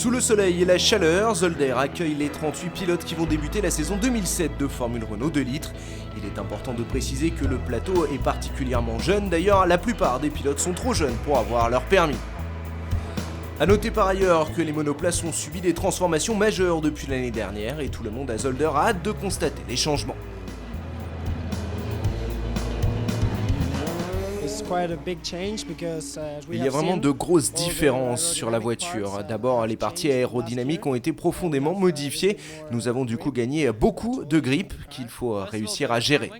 Sous le soleil et la chaleur, Zolder accueille les 38 pilotes qui vont débuter la saison 2007 de Formule Renault 2 litres. Il est important de préciser que le plateau est particulièrement jeune, d'ailleurs la plupart des pilotes sont trop jeunes pour avoir leur permis. A noter par ailleurs que les monoplaces ont subi des transformations majeures depuis l'année dernière et tout le monde à Zolder a hâte de constater les changements. Il y a vraiment de grosses différences sur la voiture. D'abord, les parties aérodynamiques ont été profondément modifiées. Nous avons du coup gagné beaucoup de grip qu'il faut réussir à gérer.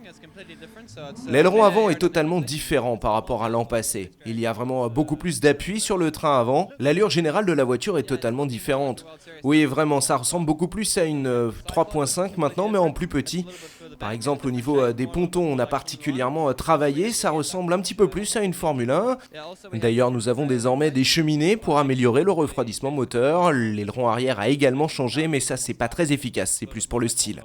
L'aileron avant est totalement différent par rapport à l'an passé. Il y a vraiment beaucoup plus d'appui sur le train avant. L'allure générale de la voiture est totalement différente. Oui, vraiment, ça ressemble beaucoup plus à une 3.5 maintenant, mais en plus petit. Par exemple, au niveau des pontons, on a particulièrement travaillé, ça ressemble un petit peu plus à une Formule 1. D'ailleurs, nous avons désormais des cheminées pour améliorer le refroidissement moteur. L'aileron arrière a également changé, mais ça, c'est pas très efficace, c'est plus pour le style.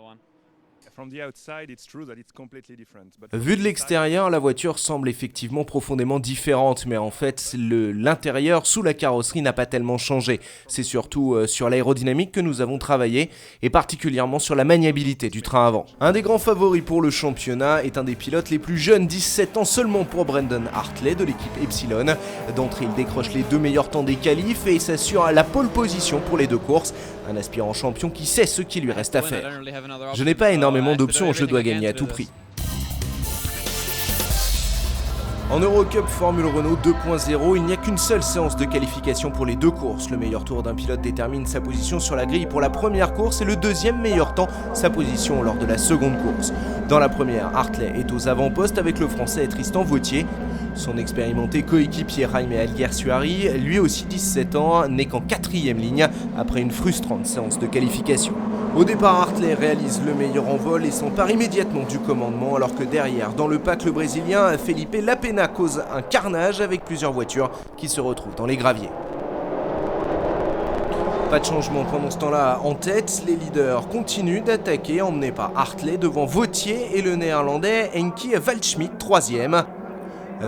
Vu de l'extérieur, la voiture semble effectivement profondément différente, mais en fait, l'intérieur sous la carrosserie n'a pas tellement changé. C'est surtout sur l'aérodynamique que nous avons travaillé, et particulièrement sur la maniabilité du train avant. Un des grands favoris pour le championnat est un des pilotes les plus jeunes, 17 ans seulement pour Brendan Hartley de l'équipe Epsilon. D'entrée, il décroche les 2 meilleurs temps des qualifs et s'assure la pole position pour les 2 courses. Un aspirant champion qui sait ce qu'il lui reste à faire. Je n'ai pas énormément d'options, je dois gagner à tout prix. En Eurocup Formule Renault 2.0, il n'y a qu'une seule séance de qualification pour les 2 courses. Le meilleur tour d'un pilote détermine sa position sur la grille pour la première course et le deuxième meilleur temps, sa position lors de la seconde course. Dans la première, Hartley est aux avant-postes avec le français Tristan Vautier. Son expérimenté coéquipier Jaime Alguersuari, lui aussi 17 ans, n'est qu'en 4e ligne après une frustrante séance de qualification. Au départ, Hartley réalise le meilleur en vol et s'empare immédiatement du commandement, alors que derrière, dans le pack, le Brésilien Felipe Lapena cause un carnage avec plusieurs voitures qui se retrouvent dans les graviers. Pas de changement pendant ce temps-là en tête, les leaders continuent d'attaquer, emmenés par Hartley devant Vautier et le néerlandais Henki Waldschmidt 3e.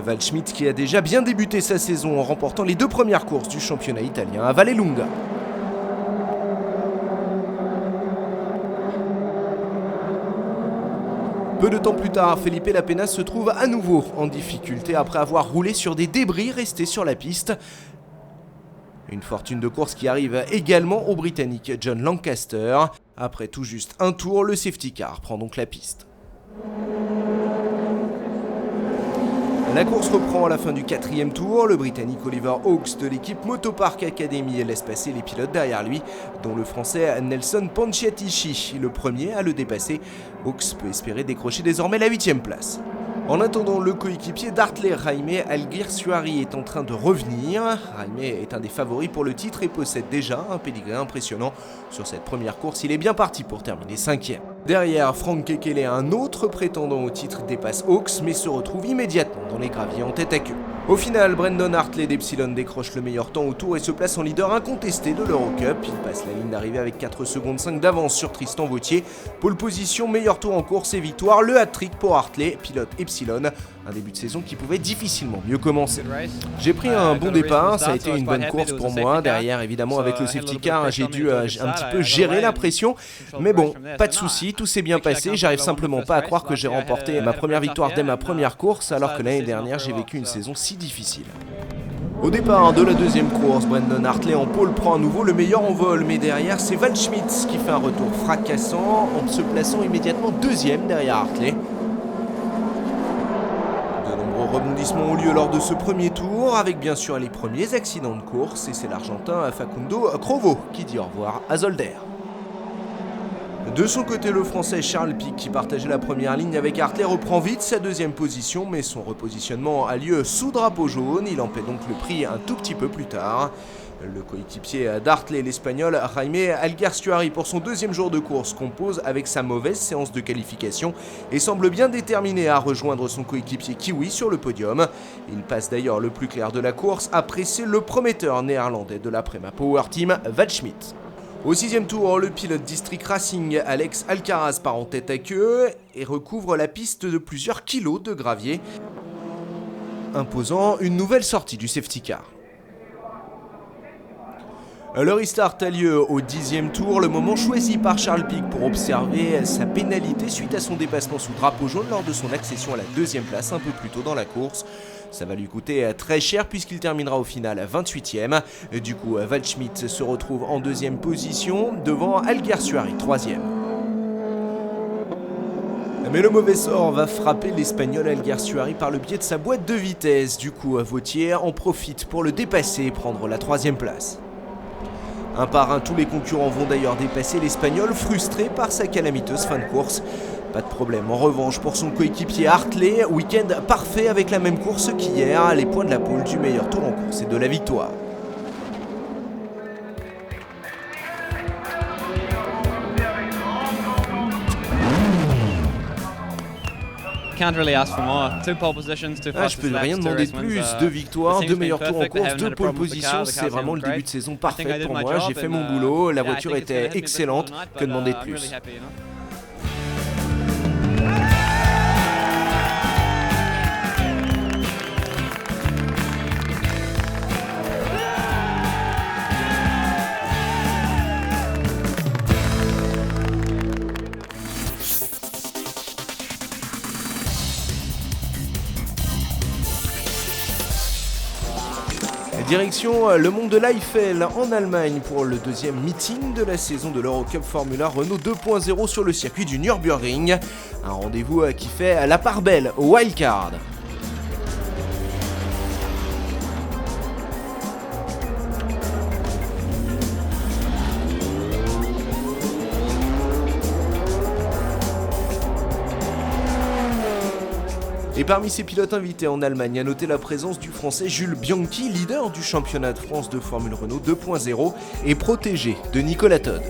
Waldschmidt qui a déjà bien débuté sa saison en remportant les 2 premières courses du championnat italien à Vallelunga. Peu de temps plus tard, Felipe Lapena se trouve à nouveau en difficulté après avoir roulé sur des débris restés sur la piste. Une fortune de course qui arrive également au Britannique John Lancaster. Après tout juste un tour, le safety car prend donc la piste. La course reprend à la fin du 4e tour. Le Britannique Oliver Oakes de l'équipe Motopark Academy laisse passer les pilotes derrière lui, dont le Français Nelson Ponciatici, le premier à le dépasser. Oakes peut espérer décrocher désormais la 8e place. En attendant, le coéquipier d'Hartley, Jaime Alguersuari, est en train de revenir. Jaime est un des favoris pour le titre et possède déjà un pédigré impressionnant. Sur cette première course, il est bien parti pour terminer 5e. Derrière, Frank Kekele, un autre prétendant au titre, dépasse Oakes, mais se retrouve immédiatement dans les graviers en tête à queue. Au final, Brendan Hartley d'Epsilon décroche le meilleur temps au tour et se place en leader incontesté de l'Eurocup. Il passe la ligne d'arrivée avec 4 secondes 5 d'avance sur Tristan Vautier. Pole position, meilleur tour en course et victoire, le hat-trick pour Hartley, pilote Epsilon. Un début de saison qui pouvait difficilement mieux commencer. J'ai pris un bon départ, ça a été une bonne course pour moi. Derrière, évidemment, avec le safety car, j'ai dû un petit peu gérer la pression. Mais bon, pas de soucis, tout s'est bien passé. J'arrive simplement pas à croire que j'ai remporté ma première victoire dès ma première course, alors que l'année dernière, j'ai vécu une saison si difficile. Au départ de la 2e course, Brendan Hartley en pole prend à nouveau le meilleur en vol, mais derrière c'est Waldschmidt qui fait un retour fracassant en se plaçant immédiatement 2e derrière Hartley. De nombreux rebondissements ont lieu lors de ce premier tour, avec bien sûr les premiers accidents de course, et c'est l'Argentin Facundo Crovo qui dit au revoir à Zolder. De son côté, le Français Charles Pic, qui partageait la première ligne avec Hartley, reprend vite sa 2e position, mais son repositionnement a lieu sous drapeau jaune. Il en paie donc le prix un tout petit peu plus tard. Le coéquipier d'Hartley, l'Espagnol Jaime Alguersuari, pour son 2e jour de course, compose avec sa mauvaise séance de qualification et semble bien déterminé à rejoindre son coéquipier Kiwi sur le podium. Il passe d'ailleurs le plus clair de la course à presser le prometteur néerlandais de la Prema Power Team, Waldschmidt. Au 6e tour, le pilote District Racing Alex Alcaraz part en tête à queue et recouvre la piste de plusieurs kilos de gravier, imposant une nouvelle sortie du safety car. Le restart a lieu au 10e tour, le moment choisi par Charles Pic pour observer sa pénalité suite à son dépassement sous drapeau jaune lors de son accession à la 2e place un peu plus tôt dans la course. Ça va lui coûter très cher puisqu'il terminera au final 28e. Du coup, Waldschmidt se retrouve en 2e position devant Alguersuari 3e. Mais le mauvais sort va frapper l'Espagnol Alguersuari par le biais de sa boîte de vitesse. Du coup, Vautier en profite pour le dépasser et prendre la 3e place. Un par un, tous les concurrents vont d'ailleurs dépasser l'Espagnol, frustré par sa calamiteuse fin de course. Pas de problème en revanche pour son coéquipier Hartley, week-end parfait avec la même course qu'hier, les points de la pole du meilleur tour en course et de la victoire. Je peux rien demander de plus, 2 victoires, 2 meilleurs tours en course, 2 pole positions, c'est vraiment le début de saison parfait pour moi, j'ai fait mon boulot, la voiture était excellente, que demander de plus. Direction le mont de l'Eifel en Allemagne pour le 2e meeting de la saison de l'Eurocup Formula Renault 2.0 sur le circuit du Nürburgring. Un rendez-vous qui fait la part belle au wildcard. Et parmi ces pilotes invités en Allemagne, à noter la présence du Français Jules Bianchi, leader du championnat de France de Formule Renault 2.0 et protégé de Nicolas Todt.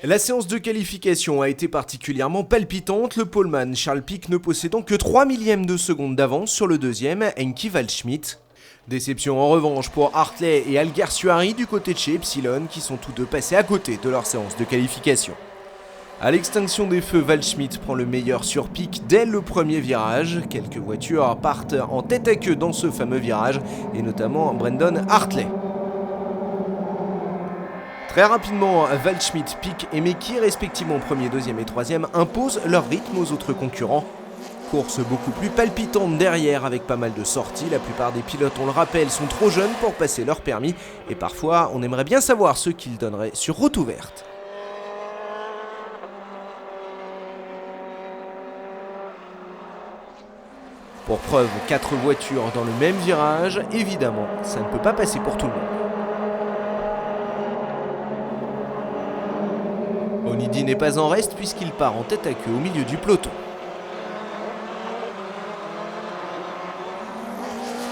La séance de qualification a été particulièrement palpitante, le poleman Charles Pic ne possédant que 3 millièmes de seconde d'avance sur le 2e, Henki Waldschmidt. Déception en revanche pour Hartley et Alguersuari du côté de chez Epsilon qui sont tous deux passés à côté de leur séance de qualification. À l'extinction des feux, Waldschmidt prend le meilleur sur Pic dès le premier virage. Quelques voitures partent en tête à queue dans ce fameux virage et notamment Brendan Hartley. Très rapidement, Waldschmidt, Pic et Meki, respectivement 1er, 2e et 3e, imposent leur rythme aux autres concurrents. Course beaucoup plus palpitante derrière avec pas mal de sorties. La plupart des pilotes, on le rappelle, sont trop jeunes pour passer leur permis et parfois on aimerait bien savoir ce qu'ils donneraient sur route ouverte. Pour preuve, 4 voitures dans le même virage, évidemment, ça ne peut pas passer pour tout le monde. Onidi n'est pas en reste puisqu'il part en tête à queue au milieu du peloton.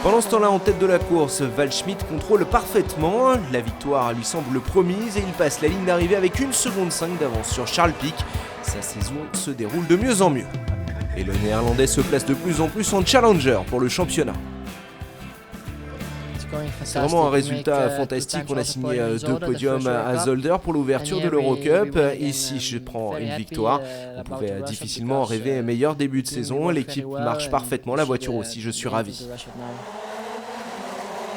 Pendant ce temps-là, en tête de la course, Waldschmidt contrôle parfaitement. La victoire lui semble promise et il passe la ligne d'arrivée avec 1,5 seconde d'avance sur Charles Pic. Sa saison se déroule de mieux en mieux. Et le Néerlandais se place de plus en plus en challenger pour le championnat. C'est vraiment un résultat fantastique. On a signé 2 podiums à Zolder pour l'ouverture de l'Eurocup. Ici, je prends une victoire. On pouvait difficilement rêver un meilleur début de saison. L'équipe marche parfaitement, la voiture aussi, je suis ravi.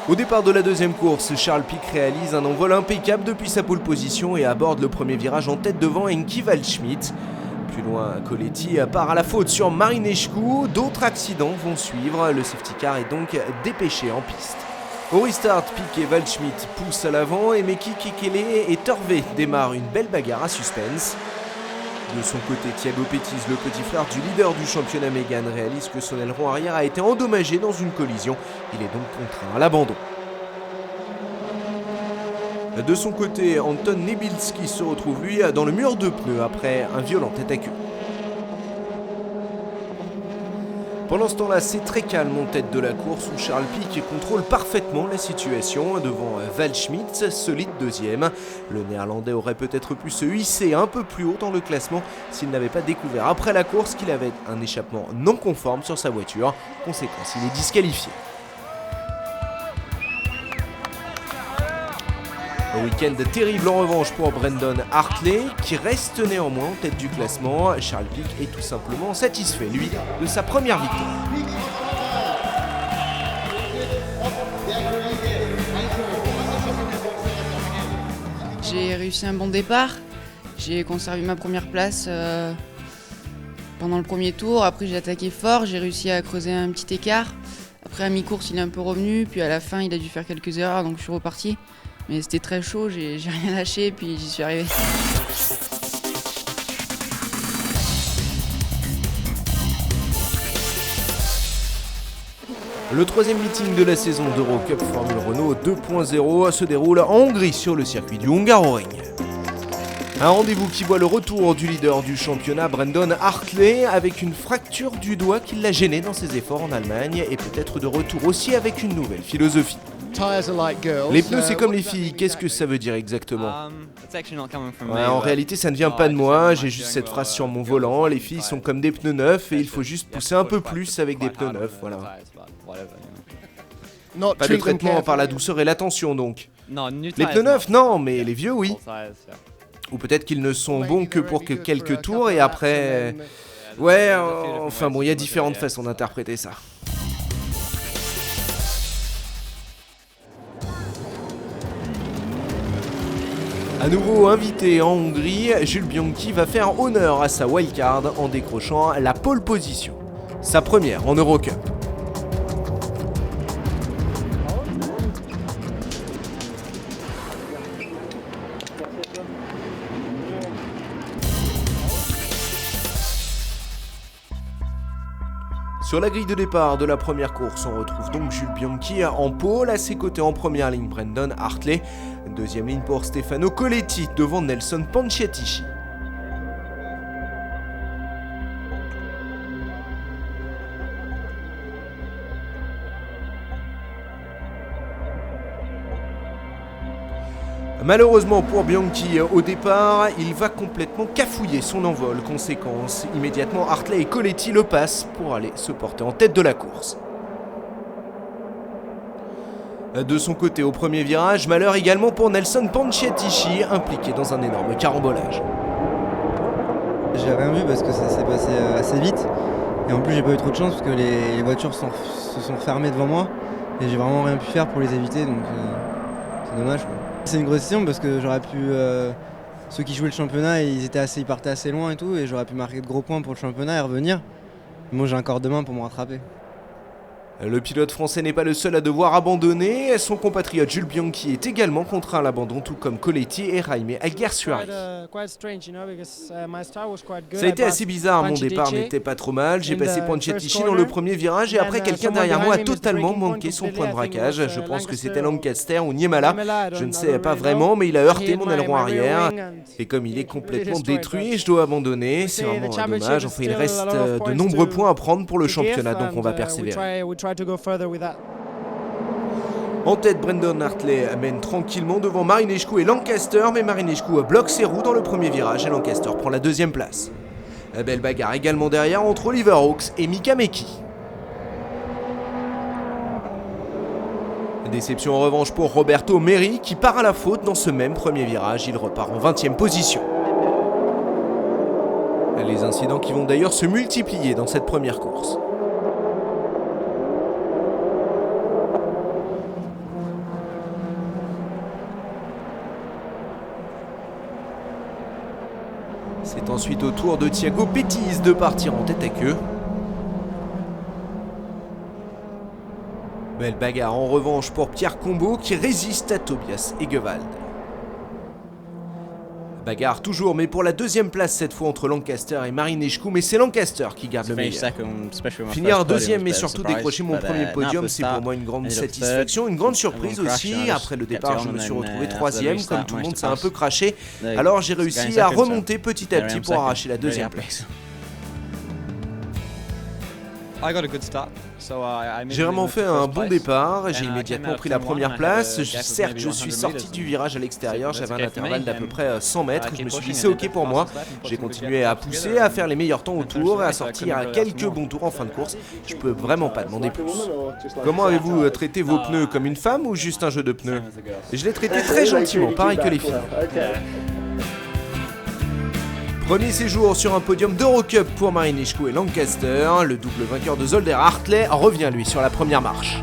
Au départ de la deuxième course, Charles Pic réalise un envol impeccable depuis sa pole position et aborde le premier virage en tête devant Henki Waldschmidt. Plus loin, Coletti part à la faute sur Marinescu. D'autres accidents vont suivre. Le safety car est donc dépêché en piste. Au restart, Pic et Waldschmidt poussent à l'avant et Meki, Kekele et Torvé démarrent une belle bagarre à suspense. De son côté, Thiago Pettis, le petit frère du leader du championnat Mégane, réalise que son aileron arrière a été endommagé dans une collision. Il est donc contraint à l'abandon. De son côté, Anton Niebilski se retrouve lui dans le mur de pneus après un violent tête à queue. Pendant ce temps-là, c'est très calme en tête de la course où Charles Pic contrôle parfaitement la situation devant Waldschmidt, solide deuxième. Le Néerlandais aurait peut-être pu se hisser un peu plus haut dans le classement s'il n'avait pas découvert après la course qu'il avait un échappement non conforme sur sa voiture. Conséquence, il est disqualifié. Un week-end terrible en revanche pour Brendan Hartley, qui reste néanmoins en tête du classement. Charles Pic est tout simplement satisfait, lui, de sa première victoire. J'ai réussi un bon départ, j'ai conservé ma première place pendant le premier tour. Après j'ai attaqué fort, j'ai réussi à creuser un petit écart. Après à mi-course il est un peu revenu, puis à la fin il a dû faire quelques erreurs donc je suis reparti. Mais c'était très chaud, j'ai rien lâché puis j'y suis arrivé. Le troisième meeting de la saison d'Eurocup Formule Renault 2.0 se déroule en Hongrie sur le circuit du Hungaroring. Un rendez-vous qui voit le retour du leader du championnat, Brendan Hartley, avec une fracture du doigt qui l'a gêné dans ses efforts en Allemagne et peut-être de retour aussi avec une nouvelle philosophie. Les pneus c'est comme les filles, qu'est-ce que ça veut dire exactement ? En réalité ça ne vient pas de moi, j'ai juste cette phrase sur mon volant, les filles sont comme des pneus neufs et il faut juste pousser un peu plus avec des pneus neufs, voilà. Pas de traitement par la douceur et l'attention donc. Les pneus neufs non, mais les vieux oui. Ou peut-être qu'ils ne sont bons que pour quelques tours et après... Ouais, enfin bon, il y a différentes façons d'interpréter ça. À nouveau invité en Hongrie, Jules Bianchi va faire honneur à sa wildcard en décrochant la pole position. Sa première en Eurocup. Sur la grille de départ de la première course, on retrouve donc Jules Bianchi en pole, à ses côtés en première ligne Brendan Hartley, deuxième ligne pour Stefano Colletti devant Nelson Panciatici. Malheureusement pour Bianchi, au départ, il va complètement cafouiller son envol. Conséquence, immédiatement Hartley et Colletti le passent pour aller se porter en tête de la course. De son côté, au premier virage, malheur également pour Nelson Panciatici, impliqué dans un énorme carambolage. J'ai rien vu parce que ça s'est passé assez vite. Et en plus, j'ai pas eu trop de chance parce que les voitures se sont fermées devant moi. Et j'ai vraiment rien pu faire pour les éviter, donc c'est dommage quoi. C'est une grosse décision parce que j'aurais pu... ceux qui jouaient le championnat, ils partaient assez loin et tout, et j'aurais pu marquer de gros points pour le championnat et revenir. Moi j'ai encore demain pour me rattraper. Le pilote français n'est pas le seul à devoir abandonner, son compatriote Jules Bianchi est également contraint à l'abandon, tout comme Colletti et Jaime Alguersuari. Ça a été assez bizarre, mon départ n'était pas trop mal, j'ai passé Panciatici dans le premier virage et après quelqu'un derrière moi a totalement manqué son point de braquage, je pense que c'était Lancaster ou Niemela, je ne sais pas vraiment, mais il a heurté mon aileron arrière et comme il est complètement détruit, je dois abandonner, c'est vraiment dommage, enfin il reste de nombreux points à prendre pour le championnat, donc on va persévérer. En tête, Brendan Hartley mène tranquillement devant Marinescu et Lancaster, mais Marinescu bloque ses roues dans le premier virage et Lancaster prend la deuxième place. Belle bagarre également derrière entre Oliver Hawks et Mika Meki. Déception en revanche pour Roberto Merhi qui part à la faute dans ce même premier virage, il repart en 20e position. Les incidents qui vont d'ailleurs se multiplier dans cette première course. C'est ensuite au tour de Thiago Pettis de partir en tête à queue. Belle bagarre en revanche pour Pierre Combo qui résiste à Tobias Egewald. Bagarre toujours, mais pour la deuxième place cette fois entre Lancaster et Marinescu, mais c'est Lancaster qui garde le meilleur. Finir deuxième et surtout décrocher mon premier podium, c'est pour moi une grande satisfaction, une grande surprise aussi. Après le départ, je me suis retrouvé troisième, comme tout le monde s'est un peu craché. Alors j'ai réussi à remonter petit à petit pour arracher la deuxième place. J'ai vraiment fait un bon départ, j'ai immédiatement pris la première place. Certes, je suis sorti du virage à l'extérieur, j'avais un intervalle d'à peu près 100 mètres. Je me suis dit c'est ok pour moi. J'ai continué à pousser, à faire les meilleurs temps au tour et à sortir à quelques bons tours en fin de course. Je peux vraiment pas demander plus. Comment avez-vous traité vos pneus, comme une femme ou juste un jeu de pneus? Je l'ai traité très gentiment, pareil que les filles. Premier séjour sur un podium d'Eurocup pour Marineșcu et Lancaster. Le double vainqueur de Zolder Hartley revient lui sur la première marche.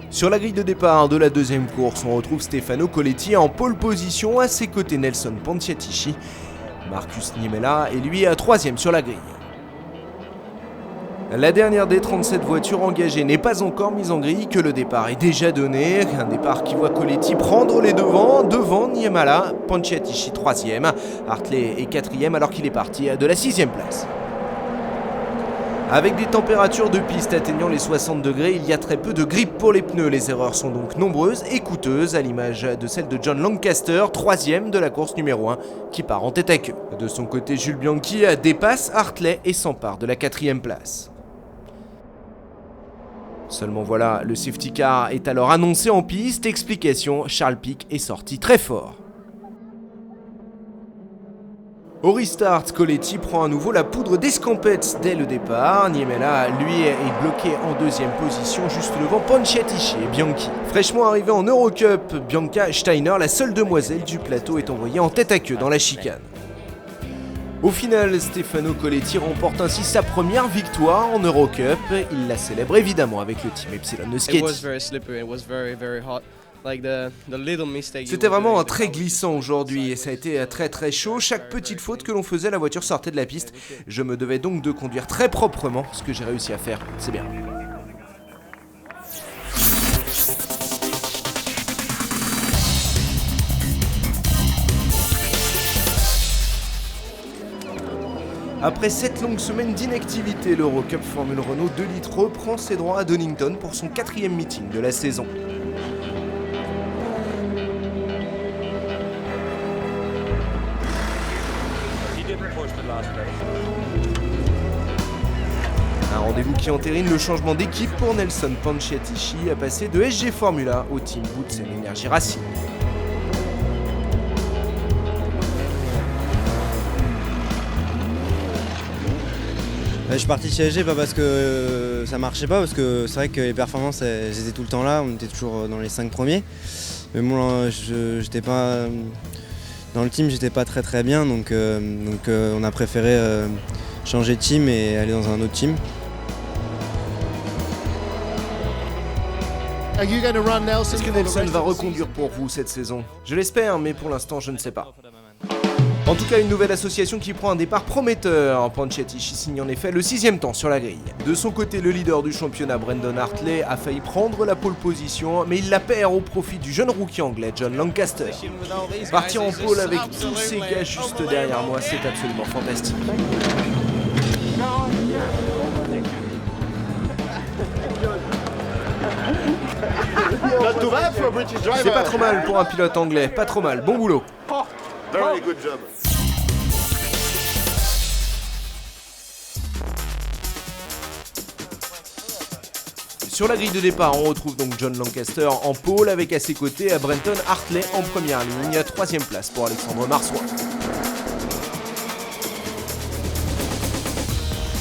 Sur la grille de départ de la deuxième course, on retrouve Stefano Coletti en pole position, à ses côtés Nelson Pontiatici. Marcus Niemela est lui à troisième sur la grille. La dernière des 37 voitures engagées n'est pas encore mise en grille, que le départ est déjà donné. Un départ qui voit Coletti prendre les devant Niemela, Pontiatici 3e, Hartley est 4e alors qu'il est parti de la 6e place. Avec des températures de piste atteignant les 60 degrés, il y a très peu de grippe pour les pneus. Les erreurs sont donc nombreuses et coûteuses, à l'image de celle de John Lancaster, 3e de la course numéro 1, qui part en tête à queue. De son côté, Jules Bianchi dépasse Hartley et s'empare de la 4e place. Seulement voilà, le safety car est alors annoncé en piste. Explication, Charles Pic est sorti très fort. Au restart, Coletti prend à nouveau la poudre d'escampette dès le départ. Niemela, lui, est bloqué en deuxième position, juste devant Pontiatici et Bianchi. Fraîchement arrivé en Eurocup, Bianca Steiner, la seule demoiselle du plateau, est envoyée en tête à queue dans la chicane. Au final, Stefano Coletti remporte ainsi sa première victoire en Eurocup. Il la célèbre évidemment avec le team Epsilon de Sketty. C'était vraiment très glissant aujourd'hui et ça a été très chaud. Chaque petite faute que l'on faisait, la voiture sortait de la piste. Je me devais donc de conduire très proprement, ce que j'ai réussi à faire. C'est bien. Après 7 longues semaines d'inactivité, l'Eurocup Formule Renault 2 litres reprend ses droits à Donington pour son 4e meeting de la saison. Un rendez-vous qui entérine le changement d'équipe pour Nelson Pontiatici, à passer de SG Formula au Team Boots Energy Racing. Je suis parti chez SG pas parce que ça marchait pas, parce que c'est vrai que les performances elles étaient tout le temps là, on était toujours dans les 5 premiers. Mais bon, j'étais pas dans le team, j'étais pas très bien, donc on a préféré changer de team et aller dans un autre team. Est-ce que Nelson va reconduire pour vous cette saison? Je l'espère, mais pour l'instant je ne sais pas. En tout cas, une nouvelle association qui prend un départ prometteur. Pontiatici signe en effet le 6e temps sur la grille. De son côté, le leader du championnat, Brendan Hartley, a failli prendre la pole position, mais il la perd au profit du jeune rookie anglais, John Lancaster. Partir en pole avec tous ces gars juste derrière moi, c'est absolument fantastique. C'est pas trop mal pour un pilote anglais, pas trop mal, bon boulot. Very good job. Sur la grille de départ, on retrouve donc John Lancaster en pole avec à ses côtés Brendan Hartley en première ligne, 3e place pour Alexandre Marsois.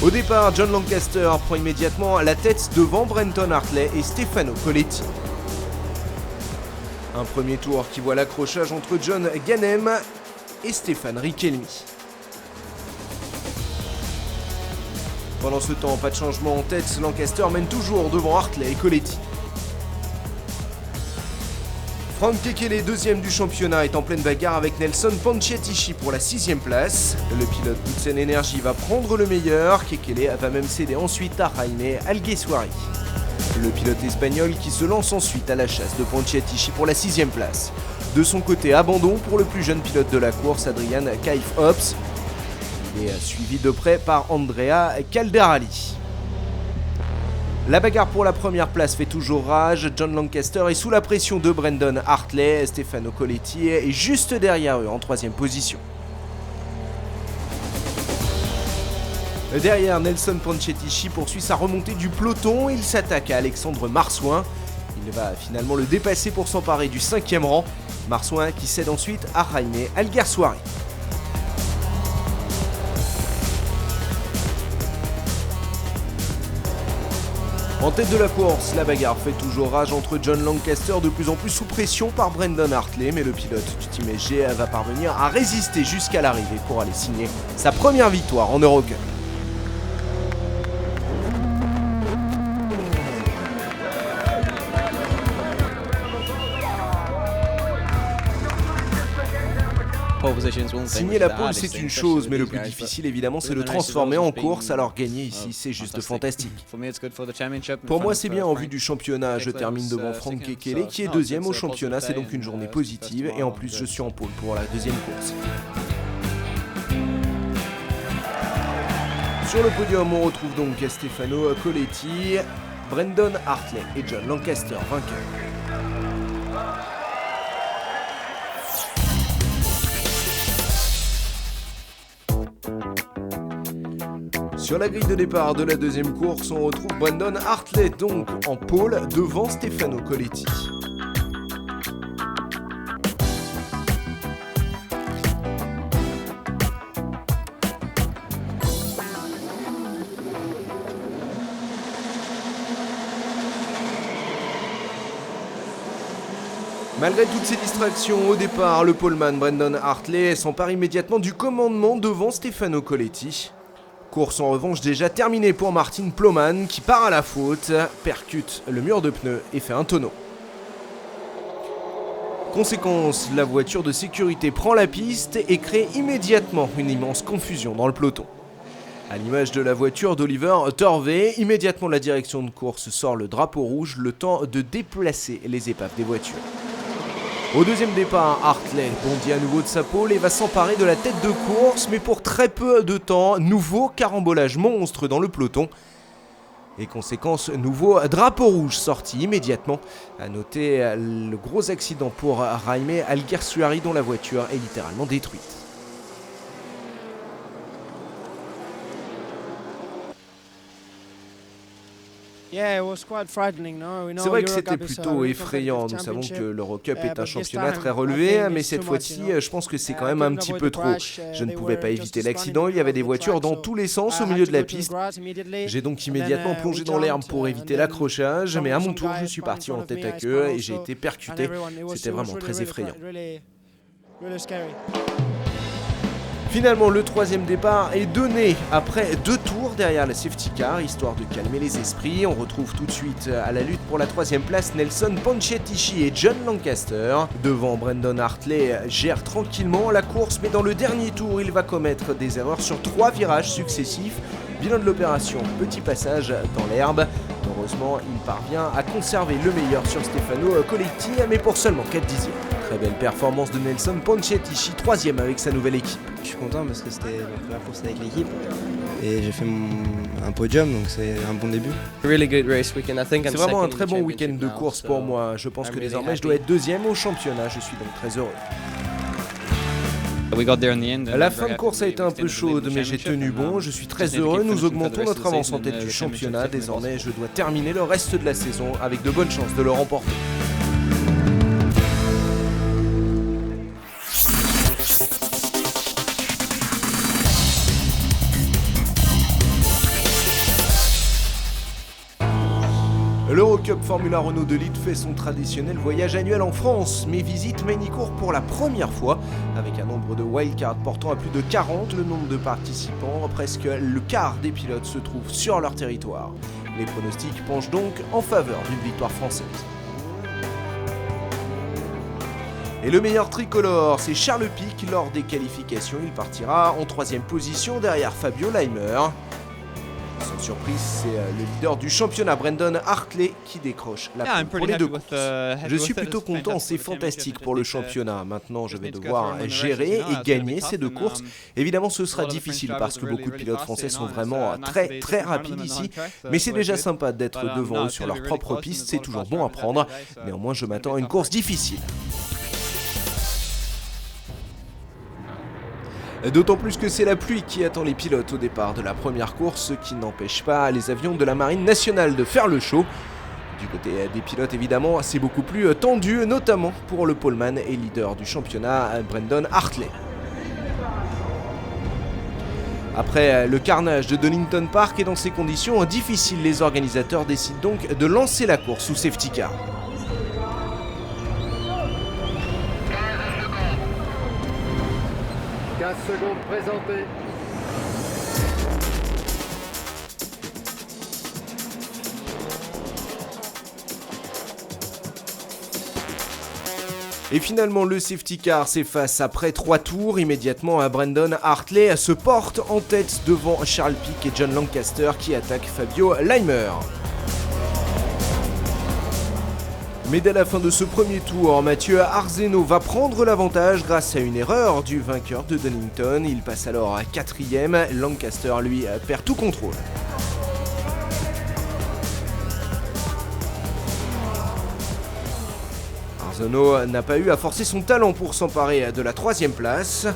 Au départ, John Lancaster prend immédiatement la tête devant Brendan Hartley et Stefano Coletti. Un premier tour qui voit l'accrochage entre John Ganem et Stéphane Richelmy. Pendant ce temps, pas de changement en tête, Lancaster mène toujours devant Hartley et Coletti. Frank Kekele, 2e du championnat, est en pleine bagarre avec Nelson Pontiatici pour la 6e place. Le pilote Boots Energy va prendre le meilleur, Kekele va même céder ensuite à Jaime Alguersuari. Le pilote espagnol qui se lance ensuite à la chasse de Pontiatici pour la 6e place. De son côté, abandon pour le plus jeune pilote de la course, Adrian Kaif-Ops. Il est suivi de près par Andrea Calderali. La bagarre pour la première place fait toujours rage. John Lancaster est sous la pression de Brendan Hartley. Stefano Coletti est juste derrière eux en 3e position. Derrière, Nelson Ponchetichi poursuit sa remontée du peloton. Il s'attaque à Alexandre Marsouin. Il va finalement le dépasser pour s'emparer du 5e rang. Marsouin qui cède ensuite à Jaime Alguersuari. En tête de la course, la bagarre fait toujours rage entre John Lancaster, de plus en plus sous pression par Brendan Hartley, mais le pilote du Team SG va parvenir à résister jusqu'à l'arrivée pour aller signer sa première victoire en Eurocup. Signer la pole, c'est une chose, mais le plus difficile évidemment c'est de transformer en course, alors gagner ici c'est juste fantastique. Pour moi c'est bien en vue du championnat, je termine devant Frank Kekele qui est deuxième au championnat, c'est donc une journée positive et en plus je suis en pole pour la deuxième course. Sur le podium on retrouve donc Stefano Coletti, Brendan Hartley et John Lancaster vainqueurs. Sur la grille de départ de la deuxième course, on retrouve Brendan Hartley donc en pole devant Stefano Coletti. Malgré toutes ces distractions au départ, le poleman Brendan Hartley s'empare immédiatement du commandement devant Stefano Coletti. Course en revanche déjà terminée pour Martin Ploman qui part à la faute, percute le mur de pneus et fait un tonneau. Conséquence, la voiture de sécurité prend la piste et crée immédiatement une immense confusion dans le peloton. À l'image de la voiture d'Oliver Turvey, immédiatement la direction de course sort le drapeau rouge, le temps de déplacer les épaves des voitures. Au deuxième départ, Hartley bondit à nouveau de sa pole et va s'emparer de la tête de course, mais pour très peu de temps, nouveau carambolage monstre dans le peloton. Et conséquence, nouveau drapeau rouge sorti immédiatement. À noter le gros accident pour Jaime Alguersuari dont la voiture est littéralement détruite. C'est vrai que c'était plutôt effrayant, nous savons que l'Eurocup est un championnat très relevé, mais cette fois-ci, je pense que c'est quand même un petit peu trop. Je ne pouvais pas éviter l'accident, il y avait des voitures dans tous les sens au milieu de la piste. J'ai donc immédiatement plongé dans l'herbe pour éviter l'accrochage, mais à mon tour, je suis parti en tête à queue et j'ai été percuté. C'était vraiment très effrayant. Finalement, le troisième départ est donné après 2 tours derrière la safety car, histoire de calmer les esprits. On retrouve tout de suite à la lutte pour la 3e place Nelson Ponchetichi et John Lancaster. Devant, Brendan Hartley gère tranquillement la course, mais dans le dernier tour, il va commettre des erreurs sur 3 virages successifs. Bilan de l'opération, petit passage dans l'herbe. Heureusement, il parvient à conserver le meilleur sur Stefano Coletti, mais pour seulement 4 dixièmes. Très belle performance de Nelson Ponchetichi, 3e avec sa nouvelle équipe. Je suis content parce que c'était ma première course avec l'équipe et j'ai fait un podium, donc c'est un bon début. C'est vraiment un très bon week-end de course pour moi. Je pense que désormais je dois être 2e au championnat, je suis donc très heureux. La fin de course a été un peu chaude, mais j'ai tenu bon, je suis très heureux, nous augmentons notre avance en tête du championnat, désormais je dois terminer le reste de la saison avec de bonnes chances de le remporter. L'Eurocup Formula Renault de Lille fait son traditionnel voyage annuel en France, mais visite Magny-Cours pour la première fois, avec un nombre de wildcards portant à plus de 40, le nombre de participants, presque le quart des pilotes se trouvent sur leur territoire. Les pronostics penchent donc en faveur d'une victoire française. Et le meilleur tricolore, c'est Charles Pic. Lors des qualifications, il partira en 3e position derrière Fabio Leimer. Sans surprise, c'est le leader du championnat, Brendan Hartley, qui décroche la pole pour les 2 courses. Je suis plutôt content, c'est fantastique pour le championnat. Maintenant, je vais devoir gérer et gagner ces 2 courses. Évidemment, ce sera difficile parce que beaucoup de pilotes français sont vraiment très rapides ici. Mais c'est déjà sympa d'être devant eux sur leur propre piste, c'est toujours bon à prendre. Néanmoins, je m'attends à une course difficile. D'autant plus que c'est la pluie qui attend les pilotes au départ de la première course, ce qui n'empêche pas les avions de la Marine nationale de faire le show. Du côté des pilotes, évidemment, c'est beaucoup plus tendu, notamment pour le poleman et leader du championnat, Brendan Hartley. Après le carnage de Donington Park et dans ces conditions difficiles, les organisateurs décident donc de lancer la course sous safety car. « 15 secondes présentées. Et finalement, le safety car s'efface après 3 tours. Immédiatement, Brendan Hartley se porte en tête devant Charles Pic et John Lancaster qui attaquent Fabio Leimer. Mais dès la fin de ce premier tour, Mathieu Arzeno va prendre l'avantage grâce à une erreur du vainqueur de Donington. Il passe alors à 4e. Lancaster, lui, perd tout contrôle. Arzeno n'a pas eu à forcer son talent pour s'emparer de la 3e place.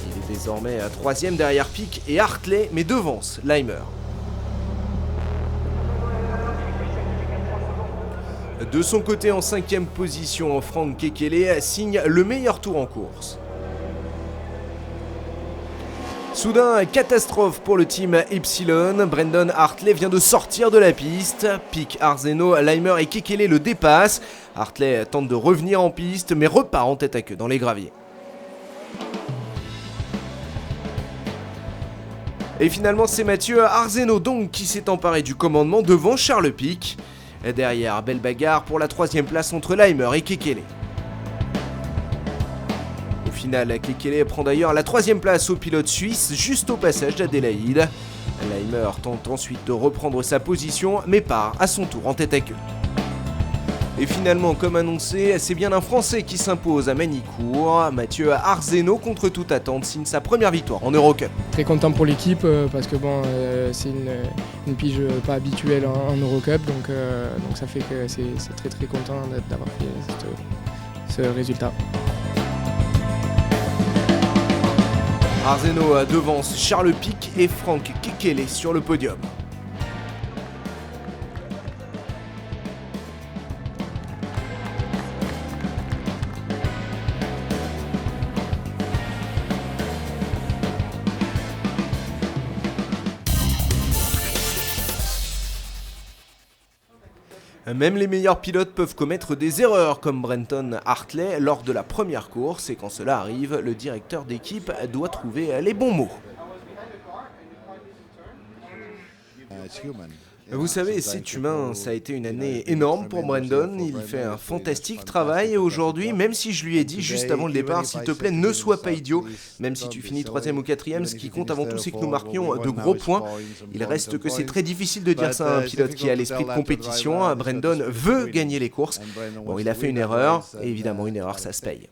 Il est désormais à 3e derrière Pic et Hartley, mais devance Leimer. De son côté, en 5e position, Frank Kekele signe le meilleur tour en course. Soudain, catastrophe pour le team Epsilon. Brendan Hartley vient de sortir de la piste. Pic, Arzeno, Leimer et Kekele le dépassent. Hartley tente de revenir en piste, mais repart en tête à queue dans les graviers. Et finalement, c'est Mathieu Arzeno donc qui s'est emparé du commandement devant Charles Pic. Derrière, belle bagarre pour la 3e place entre Leimer et Kekele. Au final, Kekele prend d'ailleurs la 3e place au pilote suisse, juste au passage d'Adélaïde. Leimer tente ensuite de reprendre sa position, mais part à son tour en tête à queue. Et finalement, comme annoncé, c'est bien un Français qui s'impose à Magny-Cours. Mathieu Arzeno, contre toute attente, signe sa première victoire en Eurocup. Très content pour l'équipe parce que bon, c'est une pige pas habituelle en Eurocup, donc ça fait que c'est très content d'avoir fait ce résultat. Arzeno devance Charles Pic et Frank Kekele sur le podium. Même les meilleurs pilotes peuvent commettre des erreurs comme Brendan Hartley lors de la première course, et quand cela arrive, le directeur d'équipe doit trouver les bons mots. Vous savez, c'est humain, ça a été une année énorme pour Brendan, il fait un fantastique travail et aujourd'hui, même si je lui ai dit juste avant le départ, s'il te plaît, ne sois pas idiot, même si tu finis 3e ou 4e, ce qui compte avant tout c'est que nous marquions de gros points. Il reste que c'est très difficile de dire ça à un pilote qui a l'esprit de compétition. Brendan veut gagner les courses. Bon, il a fait une erreur, et évidemment une erreur ça se paye.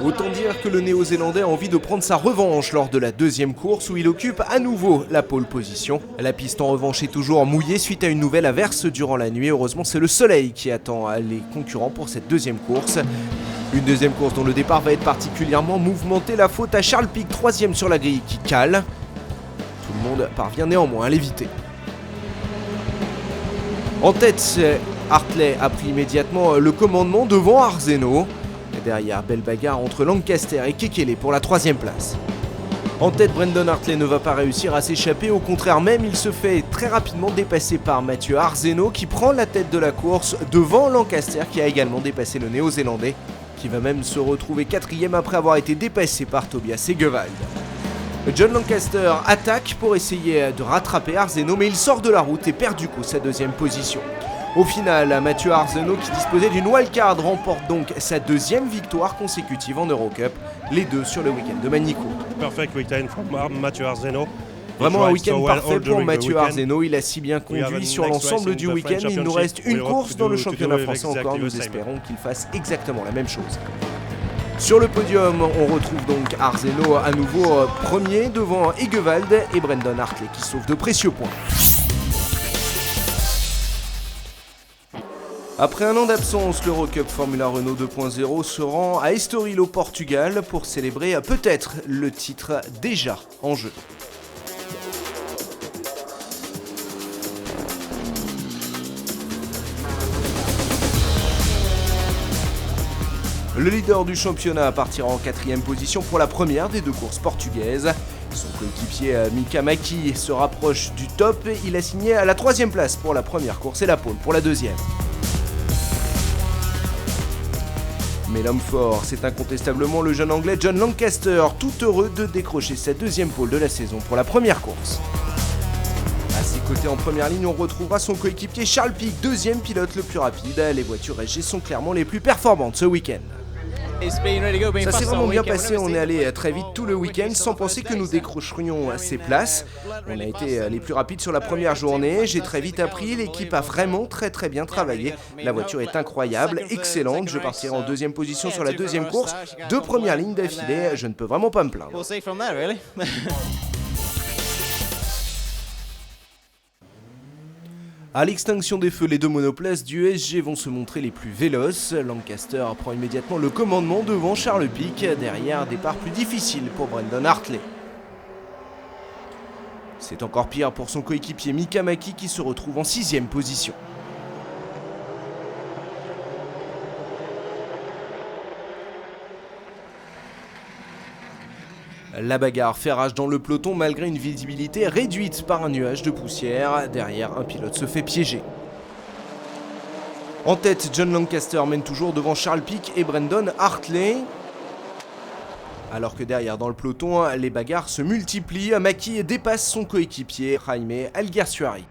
Autant dire que le Néo-Zélandais a envie de prendre sa revanche lors de la 2e course où il occupe à nouveau la pole position. La piste en revanche est toujours mouillée suite à une nouvelle averse durant la nuit. Heureusement, c'est le soleil qui attend les concurrents pour cette 2e course. Une 2e course dont le départ va être particulièrement mouvementé. La faute à Charles Pic, 3e sur la grille qui cale. Tout le monde parvient néanmoins à l'éviter. En tête, Hartley a pris immédiatement le commandement devant Arzeno. Derrière, belle bagarre entre Lancaster et Kekele pour la 3e place. En tête, Brendan Hartley ne va pas réussir à s'échapper, au contraire même, il se fait très rapidement dépasser par Mathieu Arzeno qui prend la tête de la course devant Lancaster qui a également dépassé le Néo-Zélandais, qui va même se retrouver 4e après avoir été dépassé par Tobias Egewald. John Lancaster attaque pour essayer de rattraper Arzeno, mais il sort de la route et perd du coup sa 2e position. Au final, Mathieu Arzeno, qui disposait d'une wildcard, remporte donc sa 2e victoire consécutive en Eurocup, les deux sur le week-end de Magny-Cours. Perfect weekend from Mathieu Arzeno. Vraiment un week-end parfait pour Mathieu Arzeno, il a si bien conduit sur l'ensemble du week-end, il nous reste une course dans le championnat français encore, nous espérons qu'il fasse exactement la même chose. Sur le podium, on retrouve donc Arzeno à nouveau premier devant Egewald et Brendan Hartley qui sauve de précieux points. Après un an d'absence, l'Eurocup Formula Renault 2.0 se rend à Estoril au Portugal pour célébrer peut-être le titre déjà en jeu. Le leader du championnat partira en 4e position pour la première des deux courses portugaises. Son coéquipier Mika Maki se rapproche du top. Il a signé à la 3e place pour la première course et la pole pour la 2e. Mais l'homme fort, c'est incontestablement le jeune anglais John Lancaster, tout heureux de décrocher sa 2e pole de la saison pour la première course. À ses côtés en première ligne, on retrouvera son coéquipier Charles Pic, 2e pilote le plus rapide. Les voitures SG sont clairement les plus performantes ce week-end. Ça s'est vraiment bien passé, on est allé très vite tout le week-end sans penser que nous décrocherions ces places. On a été les plus rapides sur la première journée, j'ai très vite appris, l'équipe a vraiment très bien travaillé. La voiture est incroyable, excellente, je partirai en 2e position sur la 2e course. 2 premières lignes d'affilée, je ne peux vraiment pas me plaindre. À l'extinction des feux, les deux monoplaces du SG vont se montrer les plus véloces. Lancaster prend immédiatement le commandement devant Charles Pic. Derrière, départ plus difficile pour Brendan Hartley. C'est encore pire pour son coéquipier Mika Maki qui se retrouve en 6e position. La bagarre fait rage dans le peloton malgré une visibilité réduite par un nuage de poussière. Derrière, un pilote se fait piéger. En tête, John Lancaster mène toujours devant Charles Pic et Brendan Hartley. Alors que derrière, dans le peloton, les bagarres se multiplient. Maki dépasse son coéquipier, Jaime Alguersuari.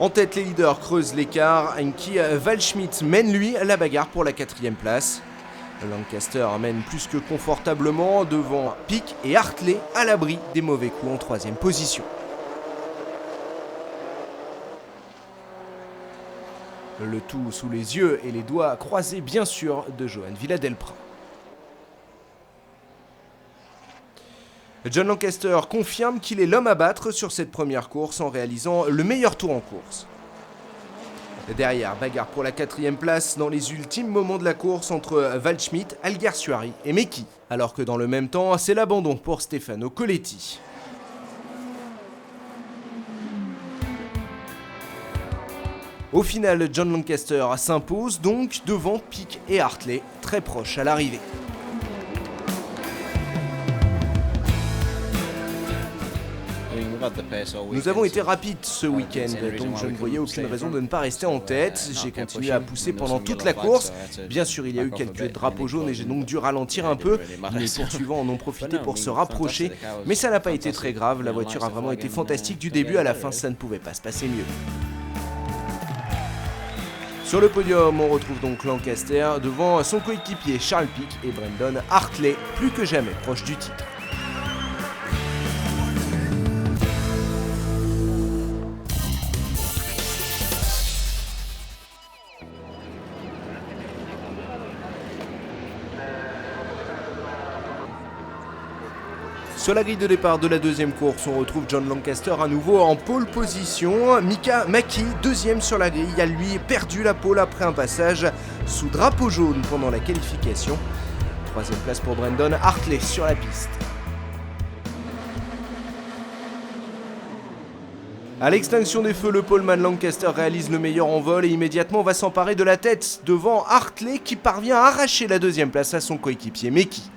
En tête, les leaders creusent l'écart. Heikki Waldschmidt mène lui la bagarre pour la 4e place. Lancaster mène plus que confortablement devant Pic et Hartley à l'abri des mauvais coups en 3e position. Le tout sous les yeux et les doigts croisés bien sûr de Johan Villadelprat. John Lancaster confirme qu'il est l'homme à battre sur cette première course en réalisant le meilleur tour en course. Derrière, bagarre pour la 4e place dans les ultimes moments de la course entre Waldschmidt, Alguersuari et Meki. Alors que dans le même temps, c'est l'abandon pour Stefano Coletti. Au final, John Lancaster s'impose donc devant Pic et Hartley, très proche à l'arrivée. Nous avons été rapides ce week-end, donc je ne voyais aucune raison de ne pas rester en tête. J'ai continué à pousser pendant toute la course. Bien sûr, il y a eu quelques drapeaux jaunes et j'ai donc dû ralentir un peu. Les poursuivants en ont profité pour se rapprocher, mais ça n'a pas été très grave. La voiture a vraiment été fantastique du début à la fin, ça ne pouvait pas se passer mieux. Sur le podium, on retrouve donc Lancaster devant son coéquipier Charles Pic et Brendan Hartley, plus que jamais proche du titre. Sur la grille de départ de la 2e course, on retrouve John Lancaster à nouveau en pole position. Mika Maki, 2e sur la grille, a lui perdu la pole après un passage sous drapeau jaune pendant la qualification. 3e place pour Brendan Hartley sur la piste. À l'extinction des feux, le poleman Lancaster réalise le meilleur en vol et immédiatement va s'emparer de la tête devant Hartley qui parvient à arracher la 2e place à son coéquipier Meki.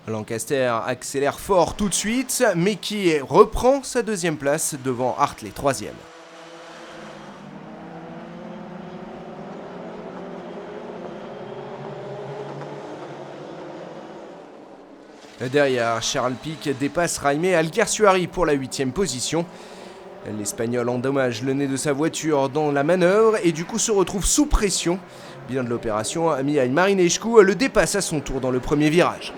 Lancaster accélère fort tout de suite, Meki reprend sa 2e place devant Hartley, 3e. Derrière, Charles Pic dépasse Jaime Alguersuari pour la 8e position. L'Espagnol endommage le nez de sa voiture dans la manœuvre et du coup se retrouve sous pression. Bilan de l'opération, Mihai Marinescu le dépasse à son tour dans le premier virage.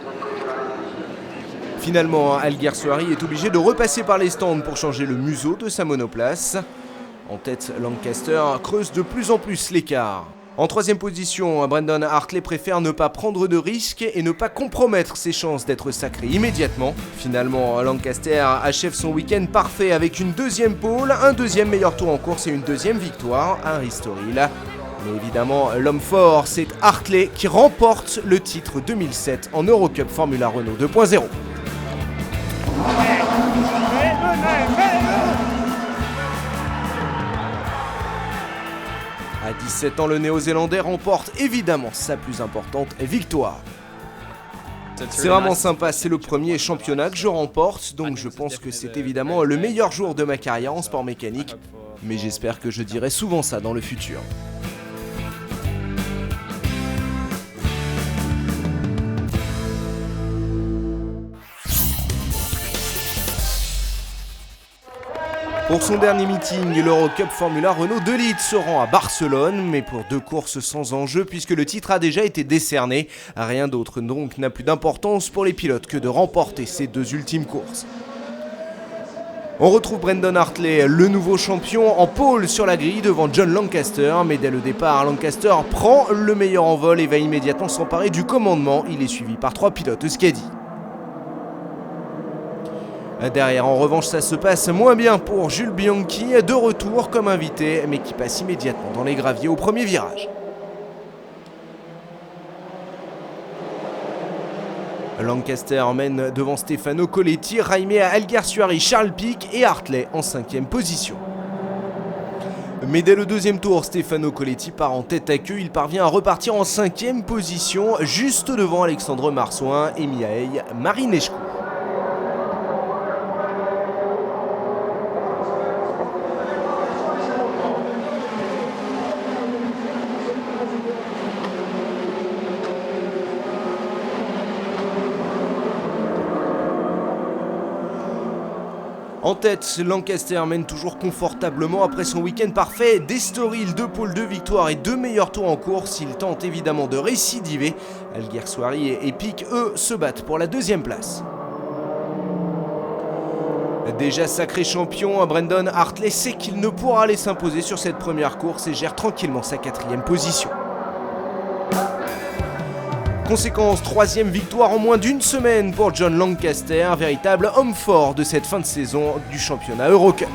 Finalement, Alguersuari est obligé de repasser par les stands pour changer le museau de sa monoplace. En tête, Lancaster creuse de plus en plus l'écart. En troisième position, Brendan Hartley préfère ne pas prendre de risques et ne pas compromettre ses chances d'être sacré immédiatement. Finalement, Lancaster achève son week-end parfait avec une deuxième pole, un deuxième meilleur tour en course et une deuxième victoire, un Ristoril. Mais évidemment, l'homme fort, c'est Hartley qui remporte le titre 2007 en Eurocup Formula Renault 2.0. À 17 ans, le Néo-Zélandais remporte évidemment sa plus importante victoire. C'est vraiment sympa, c'est le premier championnat que je remporte, donc je pense que c'est évidemment le meilleur jour de ma carrière en sport mécanique, mais j'espère que je dirai souvent ça dans le futur. Pour son dernier meeting, l'Eurocup Formula Renault 2 Litres se rend à Barcelone, mais pour 2 courses sans enjeu puisque le titre a déjà été décerné. Rien d'autre donc n'a plus d'importance pour les pilotes que de remporter ces 2 ultimes courses. On retrouve Brendan Hartley, le nouveau champion, en pole sur la grille devant John Lancaster, mais dès le départ, Lancaster prend le meilleur envol et va immédiatement s'emparer du commandement. Il est suivi par 3 pilotes Euskadi. Derrière, en revanche, ça se passe moins bien pour Jules Bianchi, de retour comme invité, mais qui passe immédiatement dans les graviers au premier virage. Lancaster mène devant Stefano Coletti, Jaime Alguersuari, Charles Pic et Hartley en 5e position. Mais dès le deuxième tour, Stefano Coletti part en tête à queue. Il parvient à repartir en 5e position, juste devant Alexandre Marsouin et Mihail Marinescu. En tête, Lancaster mène toujours confortablement après son week-end parfait. D'Estoril, 2 pôles, 2 victoires et 2 meilleurs tours en course. Il tente évidemment de récidiver. Alguersuari et Pic, eux, se battent pour la 2e place. Déjà sacré champion, Brendan Hartley sait qu'il ne pourra aller s'imposer sur cette première course et gère tranquillement sa 4e position. Conséquence, 3e victoire en moins d'une semaine pour John Lancaster, véritable homme fort de cette fin de saison du championnat Eurocup.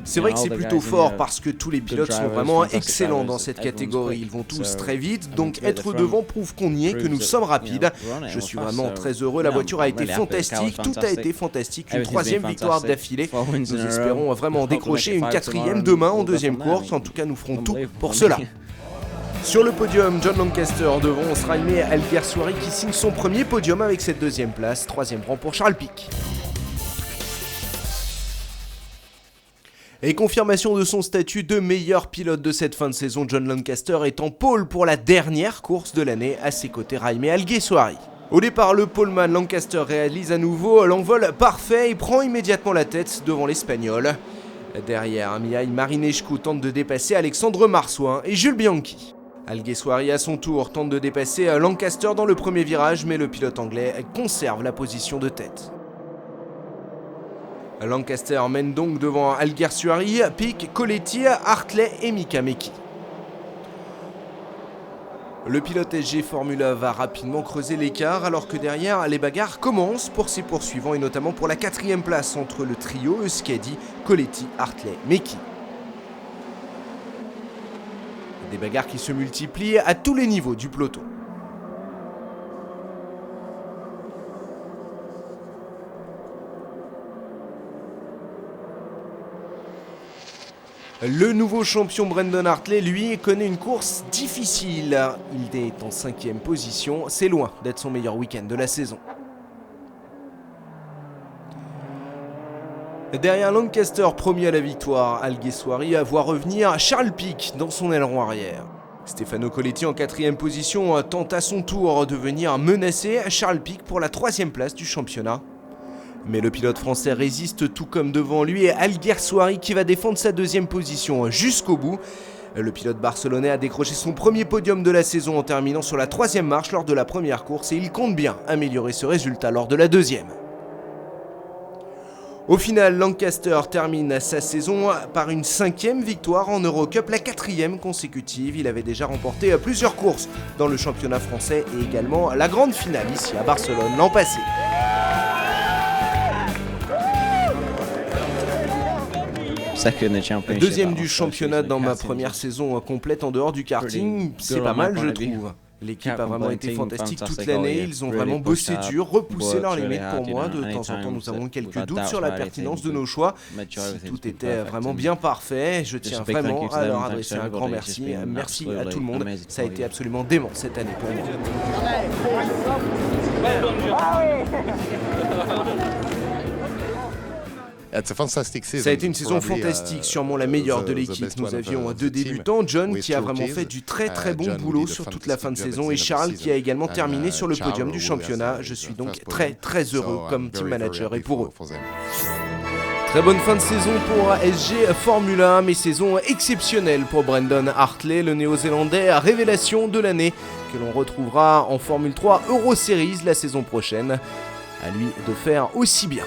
C'est vrai que c'est plutôt fort parce que tous les pilotes sont vraiment excellents dans cette catégorie. Ils vont tous très vite, donc être devant prouve qu'on y est, que nous sommes rapides. Je suis vraiment très heureux, la voiture a été fantastique, tout a été fantastique, une 3e victoire d'affilée. Nous espérons vraiment décrocher une 4e demain en 2e course, en tout cas nous ferons tout pour cela. Sur le podium, John Lancaster devant Jaime Alguersuari qui signe son premier podium avec cette 2e place, 3e rang pour Charles Pic. Et confirmation de son statut de meilleur pilote de cette fin de saison, John Lancaster est en pole pour la dernière course de l'année, à ses côtés Jaime Alguersuari. Au départ, le poleman Lancaster réalise à nouveau l'envol parfait et prend immédiatement la tête devant l'Espagnol. Derrière, Mihail Marinescu tente de dépasser Alexandre Marsouin et Jules Bianchi. Alguersuari à son tour tente de dépasser Lancaster dans le premier virage, mais le pilote anglais conserve la position de tête. Lancaster mène donc devant Alguersuari, Pic, Coletti, Hartley et Mika Meki. Le pilote SG Formula va rapidement creuser l'écart alors que derrière les bagarres commencent pour ses poursuivants et notamment pour la 4e place entre le trio Euskadi, Coletti, Hartley, Meki. Des bagarres qui se multiplient à tous les niveaux du peloton. Le nouveau champion Brendan Hartley, lui, connaît une course difficile. Il est en 5e position, c'est loin d'être son meilleur week-end de la saison. Derrière Lancaster, promis à la victoire, Alguersuari voit revenir Charles Pic dans son aileron arrière. Stefano Coletti en 4e position tente à son tour de venir menacer Charles Pic pour la 3e place du championnat. Mais le pilote français résiste tout comme devant lui et Alguersuari qui va défendre sa 2e position jusqu'au bout. Le pilote barcelonais a décroché son premier podium de la saison en terminant sur la 3e marche lors de la première course et il compte bien améliorer ce résultat lors de la 2e. Au final, Lancaster termine sa saison par une 5e victoire en Eurocup, la 4e consécutive. Il avait déjà remporté plusieurs courses dans le championnat français et également la grande finale ici à Barcelone l'an passé. Deuxième du championnat dans ma première saison complète en dehors du karting, c'est pas mal je trouve. L'équipe a vraiment été fantastique toute l'année, ils ont vraiment bossé dur, repoussé leurs limites pour moi. De temps en temps, nous avons quelques doutes sur la pertinence de nos choix. Si tout était vraiment bien parfait, je tiens vraiment à leur adresser un grand merci. Merci à tout le monde, ça a été absolument dément cette année pour moi. Ça a été une saison fantastique, sûrement la meilleure de l'équipe. Nous avions 2 débutants, John qui a vraiment fait du très bon boulot sur toute la fin de saison et Charles qui a également terminé sur le podium du championnat. Je suis donc très heureux comme team manager et pour eux. Très bonne fin de saison pour SG Formula 1, mais saison exceptionnelle pour Brendan Hartley, le néo-zélandais révélation de l'année que l'on retrouvera en Formule 3 Euro Series la saison prochaine. À lui de faire aussi bien.